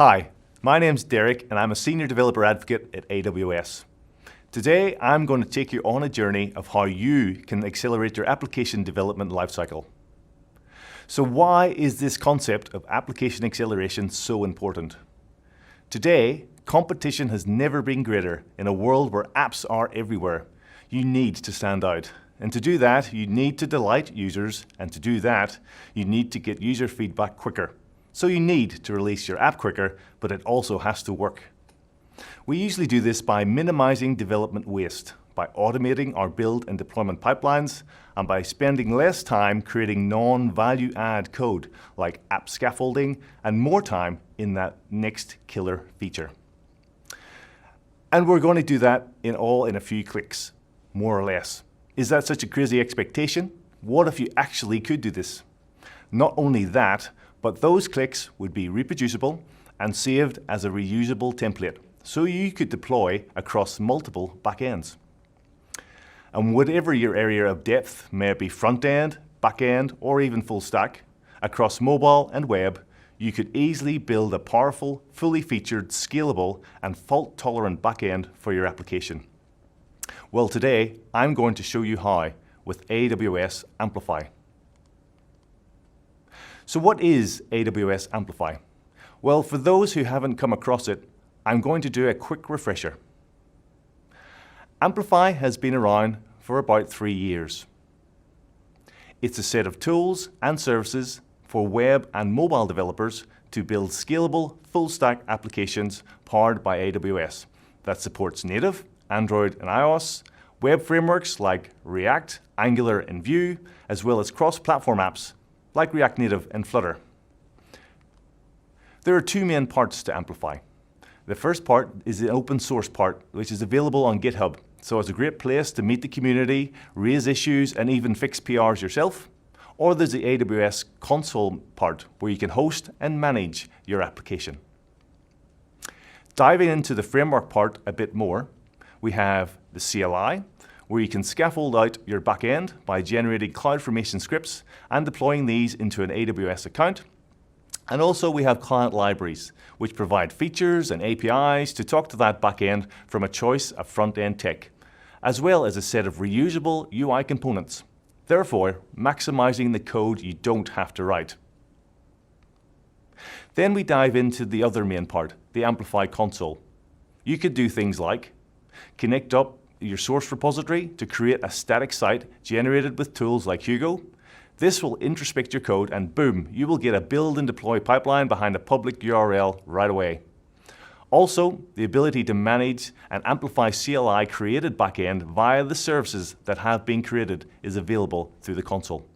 Hi, my name's Derek and I'm a Senior Developer Advocate at AWS. Today I'm going to take you on a journey of how you can accelerate your application development lifecycle. So why is this concept of application acceleration so important? Today, competition has never been greater in a world where apps are everywhere. You need to stand out. And to do that, you need to delight users, and to do that, you need to get user feedback quicker. So you need to release your app quicker, but it also has to work. We usually do this by minimizing development waste, by automating our build and deployment pipelines, and by spending less time creating non-value add code like app scaffolding and more time in that next killer feature. And we're going to do that in a few clicks, more or less. Is that such a crazy expectation? What if you actually could do this? Not only that, but those clicks would be reproducible and saved as a reusable template, so you could deploy across multiple backends. And whatever your area of depth, may it be front-end, back-end, or even full stack, across mobile and web, you could easily build a powerful, fully featured, scalable, and fault-tolerant backend for your application. Well, today, I'm going to show you how with AWS Amplify. So what is AWS Amplify? Well, for those who haven't come across it, I'm going to do a quick refresher. Amplify has been around for about 3 years. It's a set of tools and services for web and mobile developers to build scalable, full-stack applications powered by AWS that supports native, Android and iOS, web frameworks like React, Angular and Vue, as well as cross-platform apps like React Native and Flutter. There are two main parts to Amplify. The first part is the open source part, which is available on GitHub. So it's a great place to meet the community, raise issues, and even fix PRs yourself. Or there's the AWS Console part, where you can host and manage your application. Diving into the framework part a bit more, we have the CLI, where you can scaffold out your backend by generating CloudFormation scripts and deploying these into an AWS account. And also we have client libraries, which provide features and APIs to talk to that backend from a choice of front-end tech, as well as a set of reusable UI components, therefore maximizing the code you don't have to write. Then we dive into the other main part, the Amplify Console. You could do things like connect up your source repository to create a static site generated with tools like Hugo. This will introspect your code and boom, you will get a build and deploy pipeline behind a public URL right away. Also, the ability to manage and amplify CLI created backend via the services that have been created is available through the console.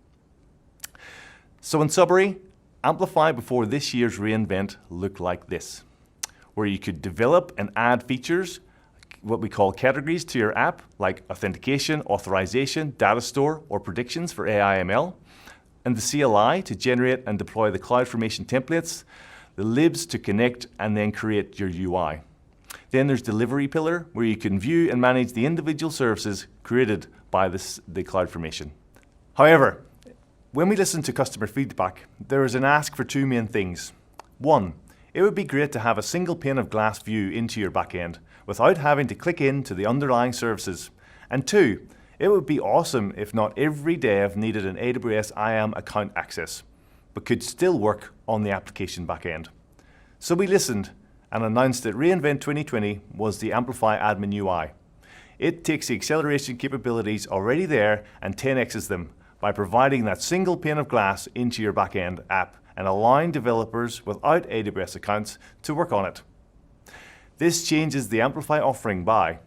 So in summary, Amplify before this year's reInvent looked like this, where you could develop and add features, what we call categories to your app, like authentication, authorization, data store, or predictions for AI/ML, and the CLI to generate and deploy the CloudFormation templates, the libs to connect and then create your UI. Then there's delivery pillar, where you can view and manage the individual services created by the CloudFormation. However, when we listen to customer feedback, there is an ask for two main things. One, it would be great to have a single pane of glass view into your backend without having to click into the underlying services. And two, it would be awesome if not every dev needed an AWS IAM account access, but could still work on the application backend. So we listened and announced that reInvent 2020 was the Amplify Admin UI. It takes the acceleration capabilities already there and 10x's them by providing that single pane of glass into your backend app and allowing developers without AWS accounts to work on it. This changes the Amplify offering by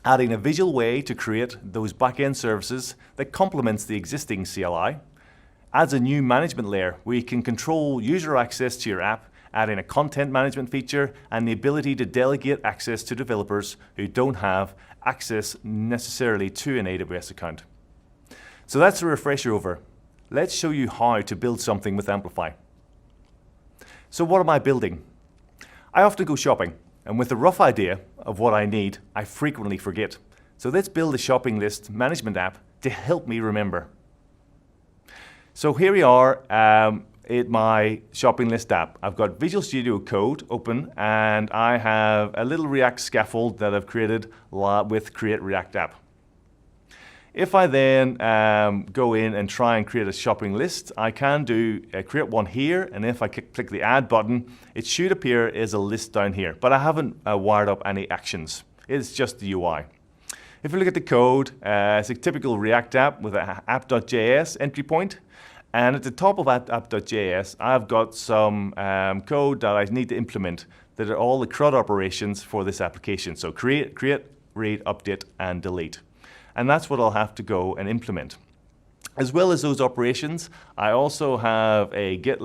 adding a visual way to create those backend services that complements the existing CLI, adds a new management layer where you can control user access to your app, adding a content management feature and the ability to delegate access to developers who don't have access necessarily to an AWS account. So that's a refresher over. Let's show you how to build something with Amplify. So what am I building? I often go shopping, and with a rough idea of what I need, I frequently forget. So let's build a shopping list management app to help me remember. So here we are my shopping list app. I've got Visual Studio Code open, and I have a little React scaffold that I've created with Create React App. If I then go in and try and create a shopping list, I can do create one here, and if I click the add button, it should appear as a list down here, but I haven't wired up any actions. It's just the UI. If you look at the code, it's a typical React app with an app.js entry point. And at the top of app.js, I've got some code that I need to implement that are all the CRUD operations for this application. So create, read, update, and delete. And that's what I'll have to go and implement. As well as those operations, I also have a get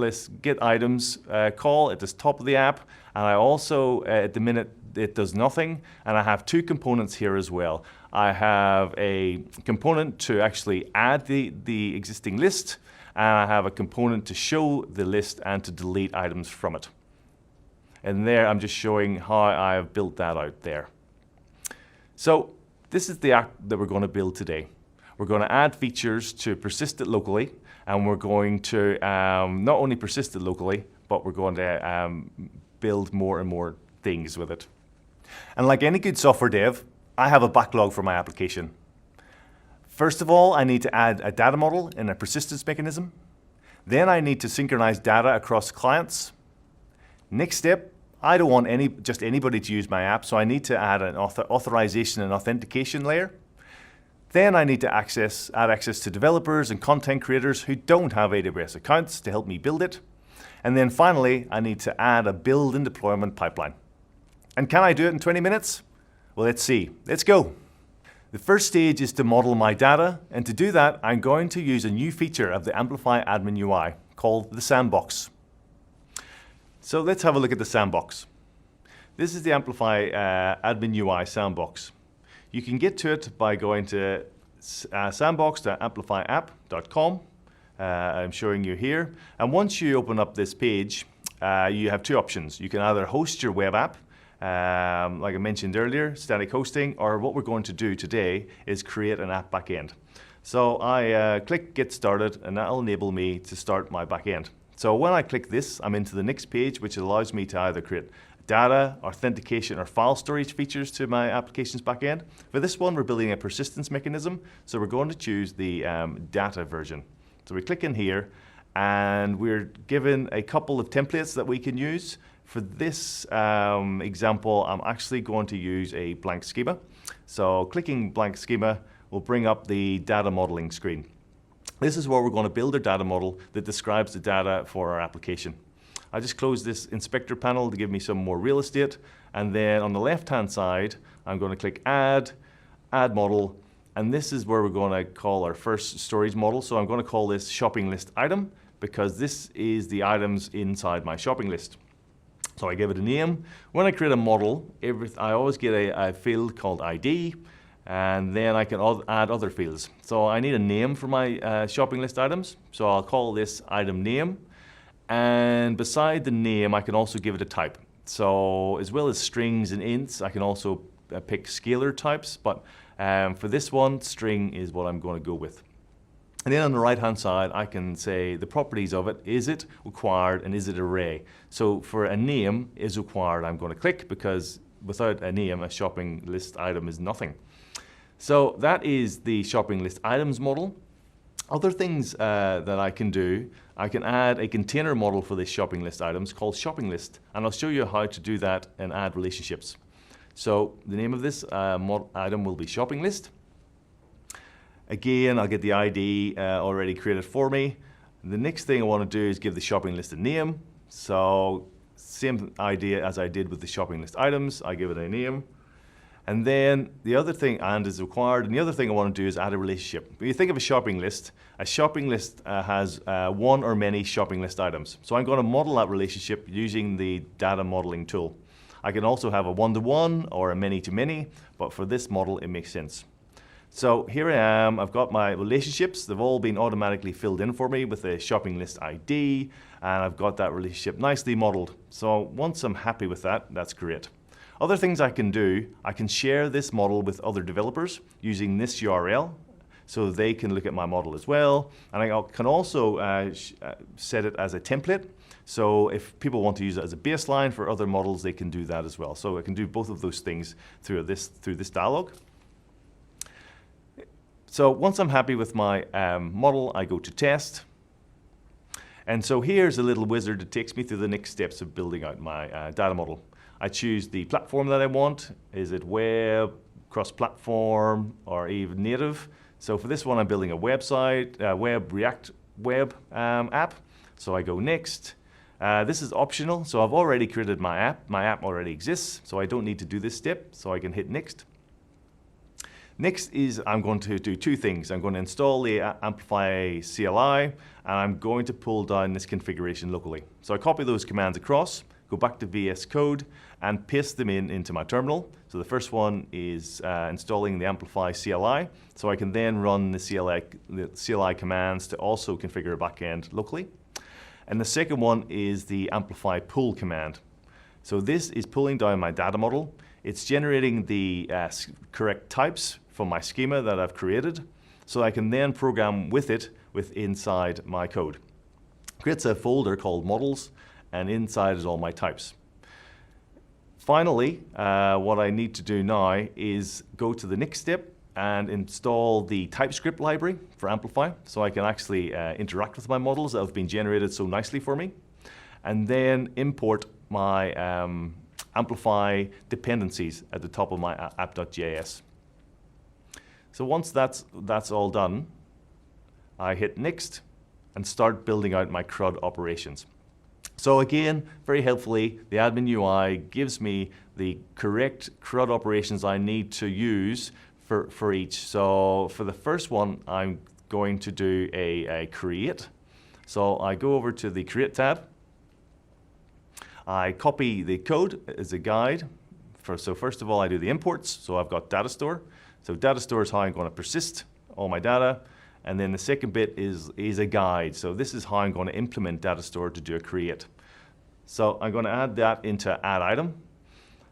items call at the top of the app. And I also, at the minute, it does nothing. And I have two components here as well. I have a component to actually add the existing list, and I have a component to show the list and to delete items from it. And there I'm just showing how I have built that out there. So this is the app that we're going to build today. We're going to add features to persist it locally, and we're going to not only persist it locally, but we're going to build more and more things with it. And like any good software dev, I have a backlog for my application. First of all, I need to add a data model and a persistence mechanism. Then I need to synchronize data across clients. Next step, I don't want just anybody to use my app, so I need to add an authorization and authentication layer. Then I need to add access to developers and content creators who don't have AWS accounts to help me build it. And then finally, I need to add a build and deployment pipeline. And can I do it in 20 minutes? Well, let's see. Let's go. The first stage is to model my data, and to do that, I'm going to use a new feature of the Amplify Admin UI called the Sandbox. So let's have a look at the Sandbox. This is the Amplify Admin UI Sandbox. You can get to it by going to sandbox.amplifyapp.com. I'm showing you here. And once you open up this page, you have two options. You can either host your web app, like I mentioned earlier, static hosting, or what we're going to do today is create an app backend. So I click Get Started, and that'll enable me to start my backend. So when I click this, I'm into the next page, which allows me to either create data, authentication, or file storage features to my application's backend. For this one, we're building a persistence mechanism, so we're going to choose the data version. So we click in here, and we're given a couple of templates that we can use. For this example, I'm actually going to use a blank schema. So clicking blank schema will bring up the data modeling screen. This is where we're going to build our data model that describes the data for our application. I just close this inspector panel to give me some more real estate. And then on the left-hand side, I'm going to click Add Model. And this is where we're going to call our first storage model. So I'm going to call this shopping list item, because this is the items inside my shopping list. So I give it a name. When I create a model, I always get a field called ID, and then I can add other fields. So I need a name for my shopping list items. So I'll call this item name. And beside the name, I can also give it a type. So as well as strings and ints, I can also pick scalar types. But for this one, string is what I'm going to go with. And then on the right-hand side, I can say the properties of it. Is it required, and is it array? So for a name is required, I'm going to click, because without a name, a shopping list item is nothing. So that is the shopping list items model. Other things that I can do, I can add a container model for this shopping list items called shopping list. And I'll show you how to do that and add relationships. So the name of this item will be shopping list. Again, I'll get the ID already created for me. The next thing I want to do is give the shopping list a name. So same idea as I did with the shopping list items, I give it a name. And then the other thing, and is required, and the other thing I want to do is add a relationship. When you think of a shopping list has one or many shopping list items. So I'm going to model that relationship using the data modeling tool. I can also have a one-to-one or a many-to-many, but for this model, it makes sense. So here I am, I've got my relationships. They've all been automatically filled in for me with a shopping list ID, and I've got that relationship nicely modeled. So once I'm happy with that, that's great. Other things I can do, I can share this model with other developers using this URL. so they can look at my model as well. And I can also set it as a template. So if people want to use it as a baseline for other models, they can do that as well. So I can do both of those things through this dialog. So once I'm happy with my model, I go to test. And so here's a little wizard that takes me through the next steps of building out my data model. I choose the platform that I want. Is it web, cross-platform, or even native? So for this one, I'm building a website, React web app. So I go next. This is optional, so I've already created my app. My app already exists, so I don't need to do this step, so I can hit next. Next is I'm going to do two things. I'm going to install the Amplify CLI, and I'm going to pull down this configuration locally. So I copy those commands across, go back to VS Code, and paste them into my terminal. So the first one is installing the Amplify CLI, so I can then run the CLI commands to also configure a backend locally. And the second one is the Amplify pull command. So this is pulling down my data model. It's generating the correct types from my schema that I've created, so I can then program with it inside my code. Creates a folder called models, and inside is all my types. Finally, what I need to do now is go to the next step and install the TypeScript library for Amplify, so I can actually interact with my models that have been generated so nicely for me, and then import my Amplify dependencies at the top of my app.js. So once that's all done, I hit next and start building out my CRUD operations. So again, very helpfully, the admin UI gives me the correct CRUD operations I need to use for each. So for the first one, I'm going to do a create. So I go over to the create tab. I copy the code as a guide. So first of all, I do the imports. So I've got data store. So data store is how I'm going to persist all my data. And then the second bit is a guide. So this is how I'm going to implement data store to do a create. So I'm going to add that into add item.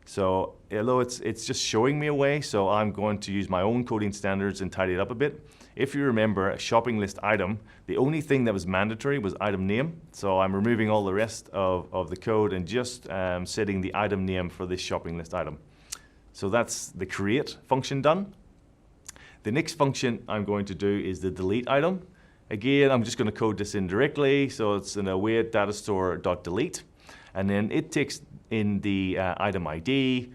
So although it's just showing me a way, so I'm going to use my own coding standards and tidy it up a bit. If you remember, a shopping list item, the only thing that was mandatory was item name. So I'm removing all the rest of the code and just setting the item name for this shopping list item. So that's the create function done. The next function I'm going to do is the delete item. Again, I'm just going to code this in directly. So it's an await data store.delete. And then it takes in the item ID,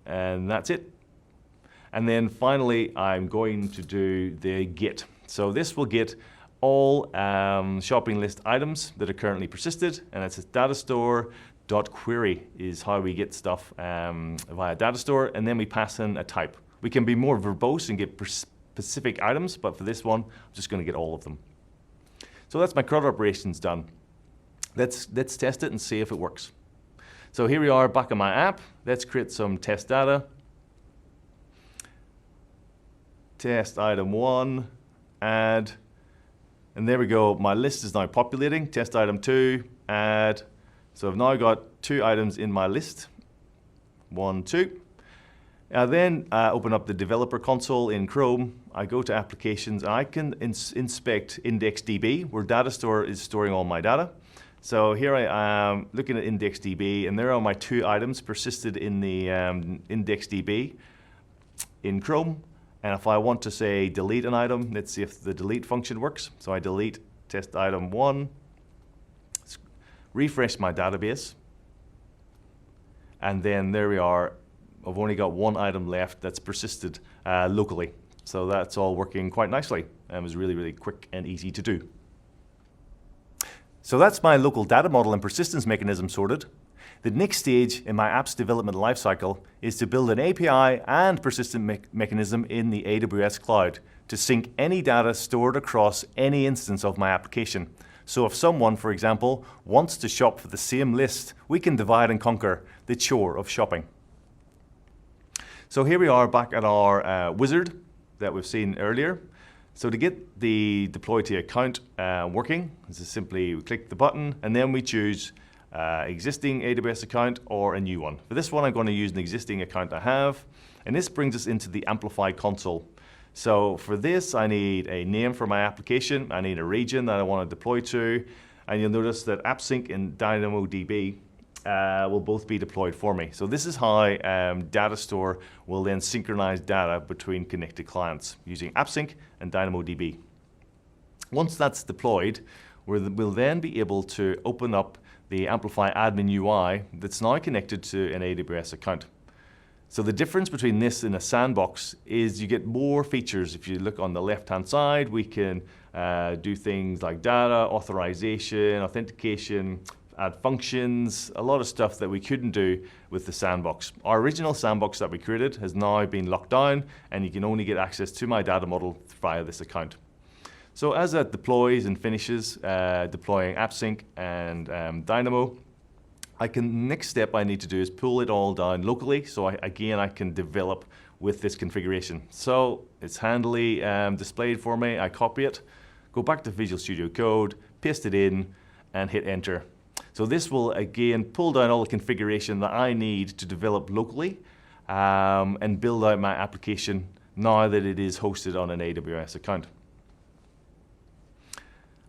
and that's it. And then finally, I'm going to do the get. So this will get all shopping list items that are currently persisted, and it's a data store.query is how we get stuff via data store, and then we pass in a type. We can be more verbose and get specific items, but for this one, I'm just going to get all of them. So that's my CRUD operations done. Let's test it and see if it works. So here we are back in my app. Let's create some test data. Test item 1, add, and there we go. My list is now populating. Test item 2, add. So I've now got 2 items in my list. 1, 2. I then open up the developer console in Chrome. I go to applications, and I can inspect IndexedDB, where data store is storing all my data. So here I am looking at IndexedDB, and there are my 2 items persisted in the IndexedDB in Chrome. And if I want to say delete an item, let's see if the delete function works. So I delete test item 1, refresh my database, and then there we are. I've only got 1 item left that's persisted locally. So that's all working quite nicely, and it was really, really quick and easy to do. So that's my local data model and persistence mechanism sorted. The next stage in my app's development lifecycle is to build an API and persistent mechanism in the AWS cloud to sync any data stored across any instance of my application. So if someone, for example, wants to shop for the same list, we can divide and conquer the chore of shopping. So here we are back at our wizard that we've seen earlier. So to get the deploy to account working, this is simply we click the button and then we choose existing AWS account or a new one. For this one, I'm going to use an existing account I have, and this brings us into the Amplify Console. So for this, I need a name for my application. I need a region that I want to deploy to. And you'll notice that AppSync and DynamoDB will both be deployed for me. So this is how Data Store will then synchronize data between connected clients using AppSync and DynamoDB. Once that's deployed, we'll then be able to open up the Amplify Admin UI that's now connected to an AWS account. So the difference between this and a sandbox is you get more features. If you look on the left-hand side, we can do things like data, authorization, authentication, add functions, a lot of stuff that we couldn't do with the sandbox. Our original sandbox that we created has now been locked down, and you can only get access to my data model via this account. So as that deploys and finishes, deploying AppSync and Dynamo, next step I need to do is pull it all down locally, so I can develop with this configuration. So it's handily displayed for me. I copy it, go back to Visual Studio Code, paste it in, and hit enter. So this will again pull down all the configuration that I need to develop locally and build out my application now that it is hosted on an AWS account.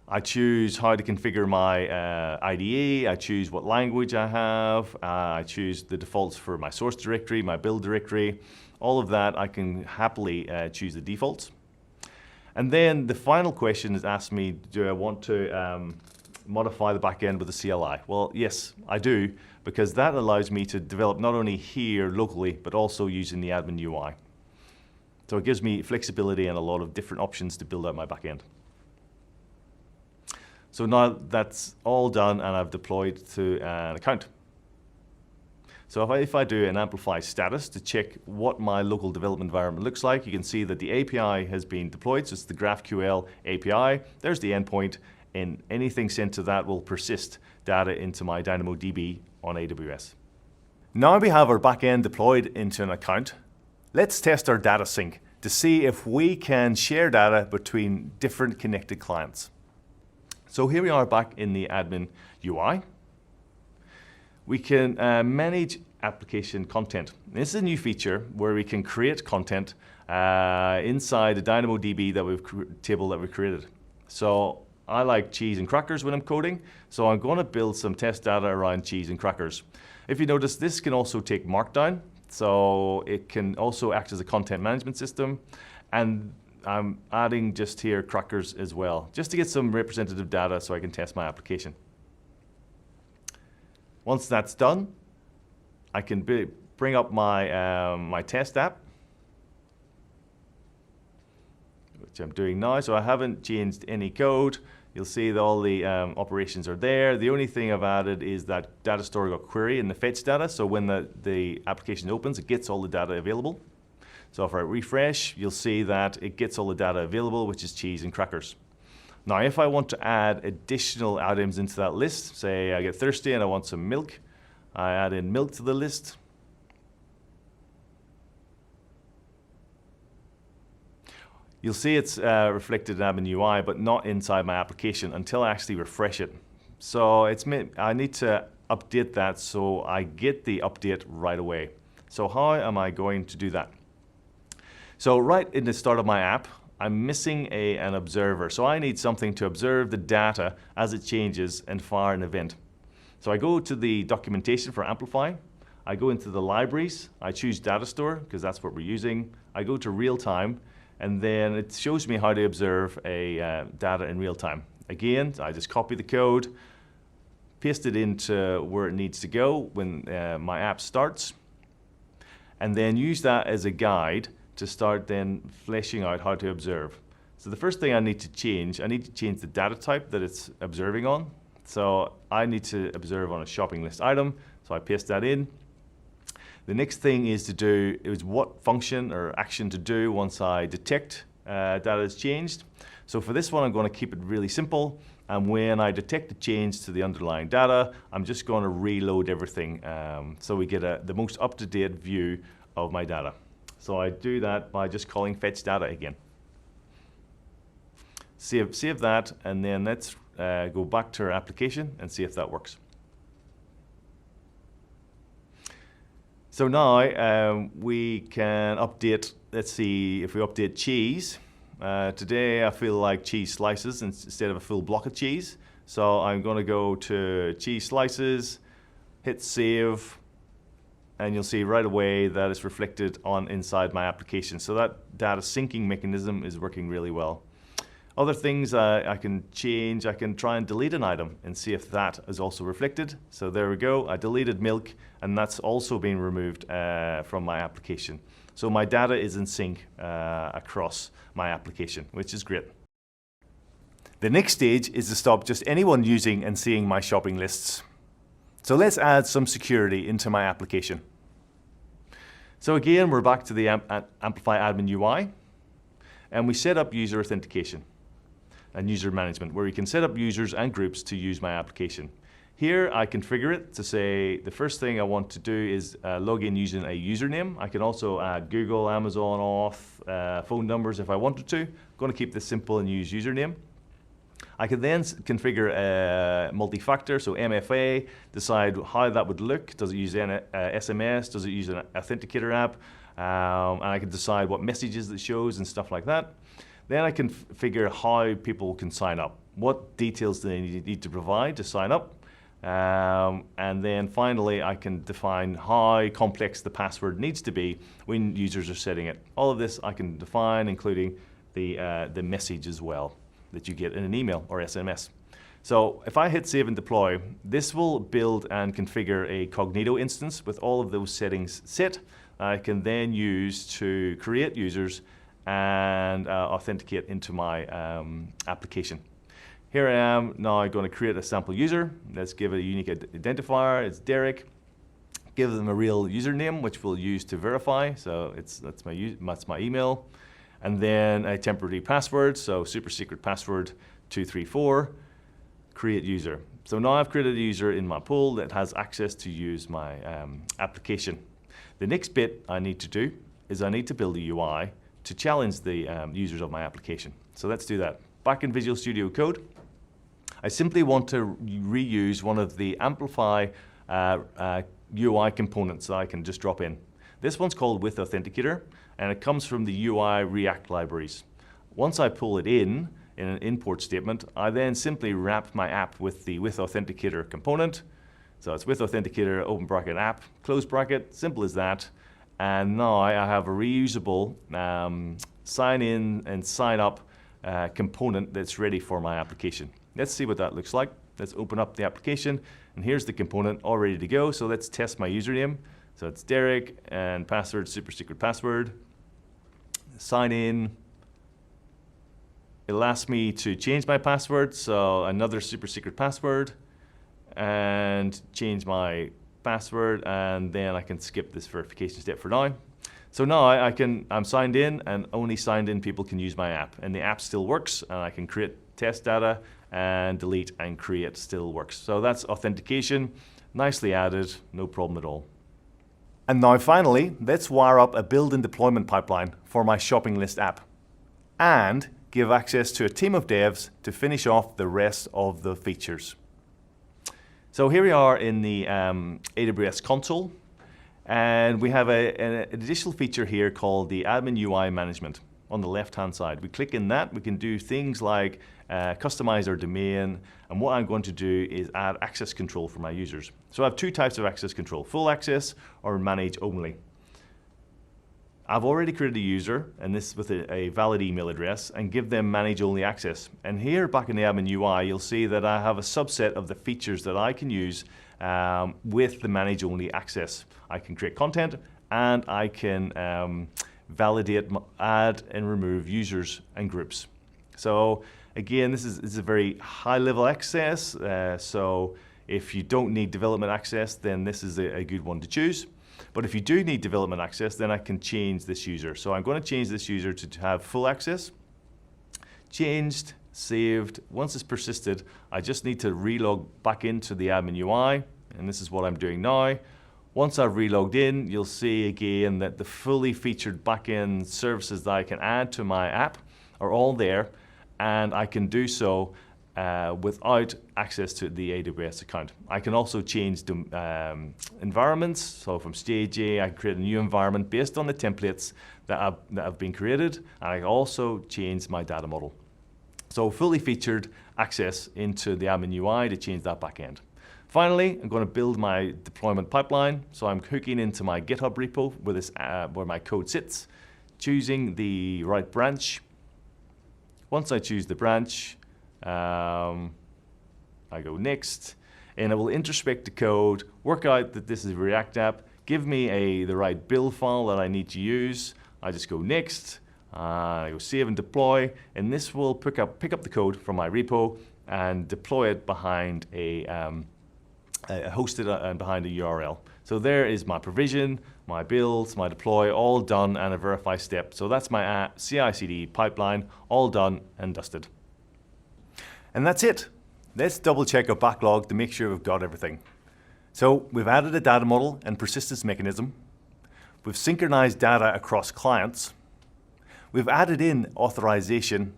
I choose how to configure my IDE, I choose what language I have, I choose the defaults for my source directory, my build directory, all of that I can happily choose the defaults. And then the final question is asked me, do I want to modify the backend with the CLI? Well, yes, I do, because that allows me to develop not only here locally, but also using the admin UI. So it gives me flexibility and a lot of different options to build out my backend. So now that's all done and I've deployed to an account. So if I do an Amplify status to check what my local development environment looks like, you can see that the API has been deployed. So it's the GraphQL API. There's the endpoint, and anything sent to that will persist data into my DynamoDB on AWS. Now we have our backend deployed into an account. Let's test our data sync to see if we can share data between different connected clients. So here we are back in the admin UI. We can manage application content. This is a new feature where we can create content inside the DynamoDB table that we've created. So I like cheese and crackers when I'm coding, so I'm going to build some test data around cheese and crackers. If you notice, this can also take Markdown, so it can also act as a content management system, and I'm adding just here crackers as well, just to get some representative data so I can test my application. Once that's done, I can bring up my, my test app, which I'm doing now. So I haven't changed any code. You'll see that all the operations are there. The only thing I've added is that data store got query in the fetch data. So when the application opens, it gets all the data available. So if I refresh, you'll see that it gets all the data available, which is cheese and crackers. Now, if I want to add additional items into that list, say I get thirsty and I want some milk, I add in milk to the list. You'll see it's reflected in Admin UI, but not inside my application until I actually refresh it. So I need to update that so I get the update right away. So how am I going to do that? So right in the start of my app, I'm missing an observer. So I need something to observe the data as it changes and fire an event. So I go to the documentation for Amplify. I go into the libraries. I choose data store because that's what we're using. I go to real time, and then it shows me how to observe a data in real time. Again, I just copy the code, paste it into where it needs to go when my app starts, and then use that as a guide to start then fleshing out how to observe. So the first thing I need to change the data type that it's observing on. So I need to observe on a shopping list item, so I paste that in. The next thing is what function or action to do once I detect data has changed. So for this one, I'm going to keep it really simple. And when I detect a change to the underlying data, I'm just going to reload everything so we get the most up-to-date view of my data. So I do that by just calling fetch data again. Save that, and then let's go back to our application and see if that works. So now we can update, let's see if we update cheese. Today I feel like cheese slices instead of a full block of cheese. So I'm going to go to cheese slices, hit save, and you'll see right away that it's reflected on inside my application. So that data syncing mechanism is working really well. Other things I can change, I can try and delete an item and see if that is also reflected. So there we go, I deleted milk, and that's also being removed from my application. So my data is in sync across my application, which is great. The next stage is to stop just anyone using and seeing my shopping lists. So let's add some security into my application. So again, we're back to the Amplify Admin UI, and we set up user authentication and user management, where you can set up users and groups to use my application. Here I configure it to say the first thing I want to do is log in using a username. I can also add Google, Amazon, auth, phone numbers if I wanted to. I'm going to keep this simple and use username. I can then configure multi-factor, so MFA, decide how that would look. Does it use SMS? Does it use an authenticator app? And I can decide what messages it shows and stuff like that. Then I can figure how people can sign up. What details do they need to provide to sign up? And then finally, I can define how complex the password needs to be when users are setting it. All of this I can define, including the message as well that you get in an email or SMS. So if I hit save and deploy, this will build and configure a Cognito instance with all of those settings set. I can then use to create users and authenticate into my application. Here I am now going to create a sample user. Let's give it a unique identifier. It's Derek. Give them a real username, which we'll use to verify. So that's my email. And then a temporary password. So super secret password 234. Create user. So now I've created a user in my pool that has access to use my application. The next bit I need to do is I need to build a UI to challenge the users of my application. So let's do that. Back in Visual Studio Code, I simply want to reuse one of the Amplify UI components that I can just drop in. This one's called With Authenticator, and it comes from the UI React libraries. Once I pull it in an import statement, I then simply wrap my app with the With Authenticator component. So it's With Authenticator, open bracket app, close bracket, simple as that. And now I have a reusable sign in and sign up component that's ready for my application. Let's see what that looks like. Let's open up the application, and here's the component all ready to go. So let's test my username. So it's Derek, and password, super secret password. Sign in. It'll ask me to change my password, so another super secret password, and change my password, and then I can skip this verification step for now. So now I'm signed in, and only signed in people can use my app, and the app still works, and I can create test data and delete and create still works. So that's authentication, nicely added, no problem at all. And now finally, let's wire up a build and deployment pipeline for my shopping list app and give access to a team of devs to finish off the rest of the features. So here we are in the AWS Console, and we have an additional feature here called the Admin UI Management on the left-hand side. We click in that, we can do things like customize our domain, and what I'm going to do is add access control for my users. So I have two types of access control, full access or manage only. I've already created a user, and this with a valid email address, and give them manage only access. And here back in the Admin UI, you'll see that I have a subset of the features that I can use with the manage only access. I can create content, and I can validate, add and remove users and groups. So again, this is a very high level access. So if you don't need development access, then this is a good one to choose. But if you do need development access, then I can change this user. So I'm going to change this user to have full access. Changed, saved. Once it's persisted, I just need to relog back into the Admin UI, and this is what I'm doing now. Once I've relogged in, you'll see again that the fully featured backend services that I can add to my app are all there, and I can do so without access to the AWS account. I can also change the environments. So from stage A, I can create a new environment based on the templates that have been created, and I can also change my data model. So fully featured access into the admin UI to change that backend. Finally, I'm going to build my deployment pipeline. So I'm hooking into my GitHub repo where my code sits, choosing the right branch. Once I choose the branch, I go next, and it will introspect the code, work out that this is a React app, give me the right build file that I need to use. I just go next, I go save and deploy, and this will pick up the code from my repo and deploy it behind hosted and behind a URL. So there is my provision, my builds, my deploy, all done, and a verify step. So that's my CI/CD pipeline, all done and dusted. And that's it. Let's double check our backlog to make sure we've got everything. So we've added a data model and persistence mechanism. We've synchronized data across clients. We've added in authorization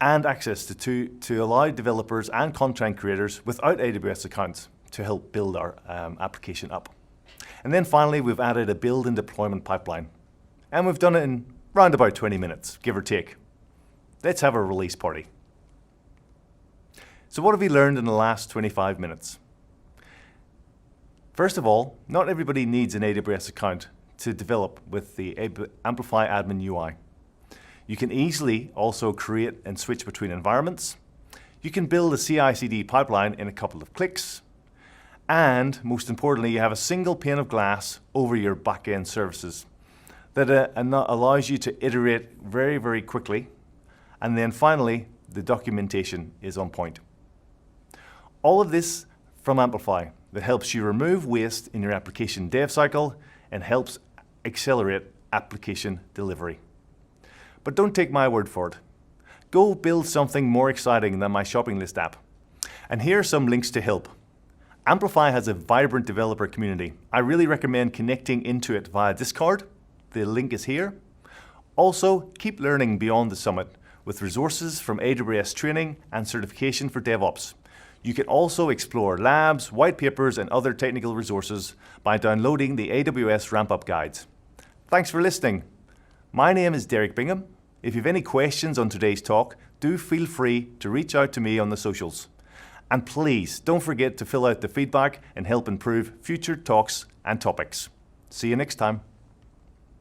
and access to allow developers and content creators without AWS accounts to help build our application up. And then finally, we've added a build and deployment pipeline. And we've done it in round about 20 minutes, give or take. Let's have a release party. So what have we learned in the last 25 minutes? First of all, not everybody needs an AWS account to develop with the Amplify Admin UI. You can easily also create and switch between environments. You can build a CI/CD pipeline in a couple of clicks. And most importantly, you have a single pane of glass over your backend services that allows you to iterate very, very quickly. And then finally, the documentation is on point. All of this from Amplify that helps you remove waste in your application dev cycle and helps accelerate application delivery. But don't take my word for it. Go build something more exciting than my shopping list app. And here are some links to help. Amplify has a vibrant developer community. I really recommend connecting into it via Discord. The link is here. Also, keep learning beyond the summit with resources from AWS training and certification for DevOps. You can also explore labs, white papers, and other technical resources by downloading the AWS ramp-up guides. Thanks for listening. My name is Derek Bingham. If you have any questions on today's talk, do feel free to reach out to me on the socials. And please don't forget to fill out the feedback and help improve future talks and topics. See you next time.